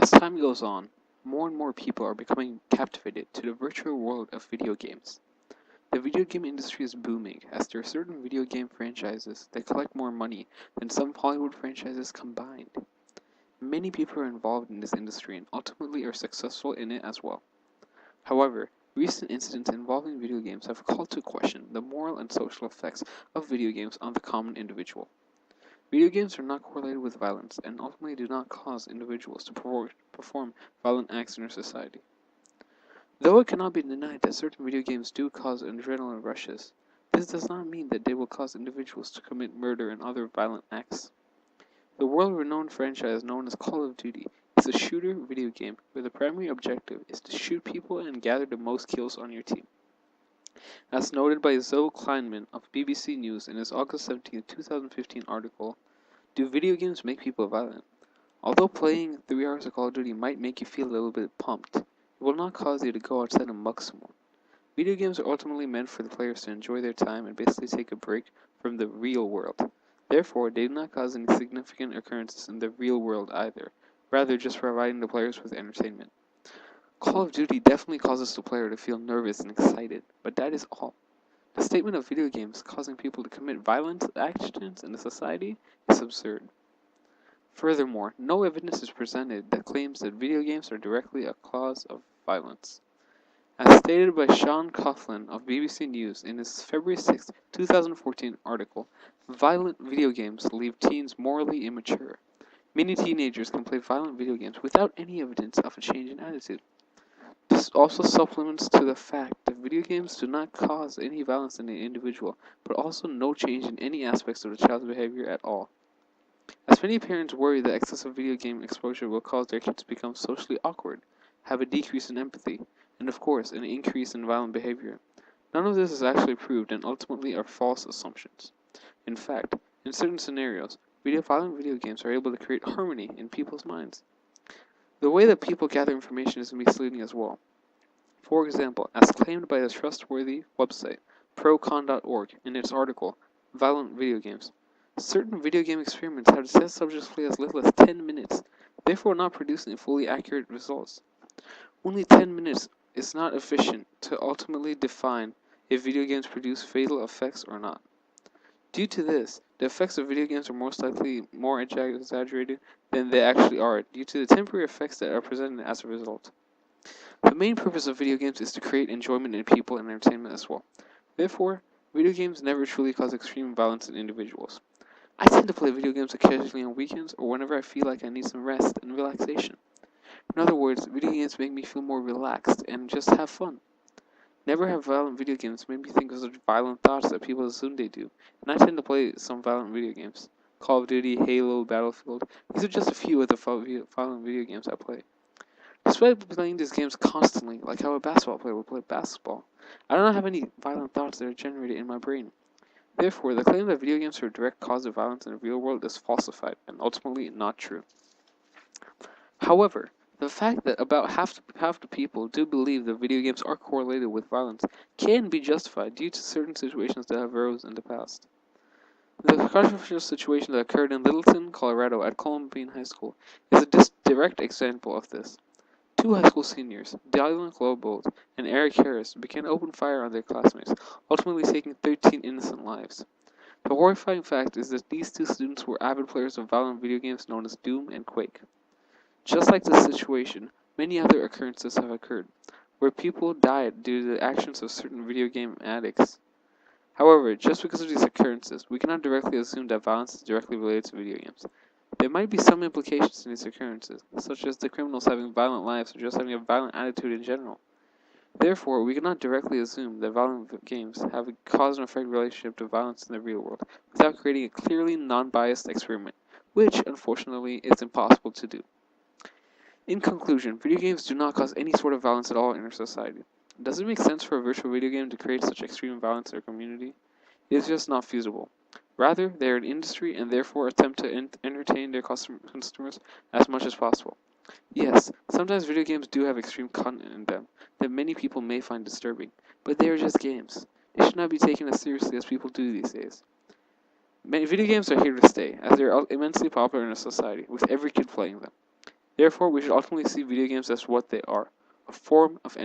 As time goes on, more and more people are becoming captivated to the virtual world of video games. The video game industry is booming as there are certain video game franchises that collect more money than some Hollywood franchises combined. Many people are involved in this industry and ultimately are successful in it as well. However, recent incidents involving video games have called to question the moral and social effects of video games on the common individual. Video games are not correlated with violence and ultimately do not cause individuals to perform violent acts in our society. Though it cannot be denied that certain video games do cause adrenaline rushes, this does not mean that they will cause individuals to commit murder and other violent acts. The world-renowned franchise known as Call of Duty is a shooter video game where the primary objective is to shoot people and gather the most kills on your team. As noted by Zoe Kleinman of BBC News in his August 17, 2015 article, "Do video games make people violent? Although playing 3 hours of Call of Duty might make you feel a little bit pumped, it will not cause you to go outside and mug someone. Video games are ultimately meant for the players to enjoy their time and basically take a break from the real world. Therefore, they do not cause any significant occurrences in the real world either, rather just providing the players with entertainment. Call of Duty definitely causes the player to feel nervous and excited, but that is all. The statement of video games causing people to commit violent actions in the society is absurd. Furthermore, no evidence is presented that claims that video games are directly a cause of violence. As stated by Sean Coughlin of BBC News in his February 6, 2014 article, violent video games leave teens morally immature. Many teenagers can play violent video games without any evidence of a change in attitude. This also supplements to the fact that video games do not cause any violence in the individual, but also no change in any aspects of the child's behavior at all. As many parents worry that excessive video game exposure will cause their kids to become socially awkward, have a decrease in empathy, and of course, an increase in violent behavior, none of this is actually proved and ultimately are false assumptions. In fact, in certain scenarios, violent video games are able to create harmony in people's minds. The way that people gather information is misleading as well. For example, as claimed by the trustworthy website procon.org in its article, Violent Video Games, certain video game experiments have test subjects play as little as 10 minutes, therefore not producing fully accurate results. Only 10 minutes is not efficient to ultimately define if video games produce fatal effects or not. Due to this, the effects of video games are most likely more exaggerated than they actually are due to the temporary effects that are presented as a result. The main purpose of video games is to create enjoyment in people and entertainment as well. Therefore, video games never truly cause extreme violence in individuals. I tend to play video games occasionally on weekends or whenever I feel like I need some rest and relaxation. In other words, video games make me feel more relaxed and just have fun. Never have violent video games made me think of such violent thoughts that people assume they do, and I tend to play some violent video games. Call of Duty, Halo, Battlefield, these are just a few of the violent video games I play. Despite playing these games constantly, like how a basketball player would play basketball, I do not have any violent thoughts that are generated in my brain. Therefore, the claim that video games are a direct cause of violence in the real world is falsified and ultimately not true. However, the fact that about half the people do believe that video games are correlated with violence can be justified due to certain situations that have arose in the past. The controversial situation that occurred in Littleton, Colorado at Columbine High School is a direct example of this. Two high school seniors, Dylan Globold and Eric Harris, began open fire on their classmates, ultimately taking 13 innocent lives. The horrifying fact is that these two students were avid players of violent video games known as Doom and Quake. Just like this situation, many other occurrences have occurred, where people died due to the actions of certain video game addicts. However, just because of these occurrences, we cannot directly assume that violence is directly related to video games. There might be some implications in these occurrences, such as the criminals having violent lives or just having a violent attitude in general. Therefore, we cannot directly assume that violent games have a cause and effect relationship to violence in the real world without creating a clearly non-biased experiment, which, unfortunately, is impossible to do. In conclusion, video games do not cause any sort of violence at all in our society. Does it make sense for a virtual video game to create such extreme violence in our community? It is just not feasible. Rather, they are an industry and therefore attempt to entertain their customers as much as possible. Yes, sometimes video games do have extreme content in them that many people may find disturbing, but they are just games. They should not be taken as seriously as people do these days. Many video games are here to stay, as they are immensely popular in our society, with every kid playing them. Therefore, we should ultimately see video games as what they are, a form of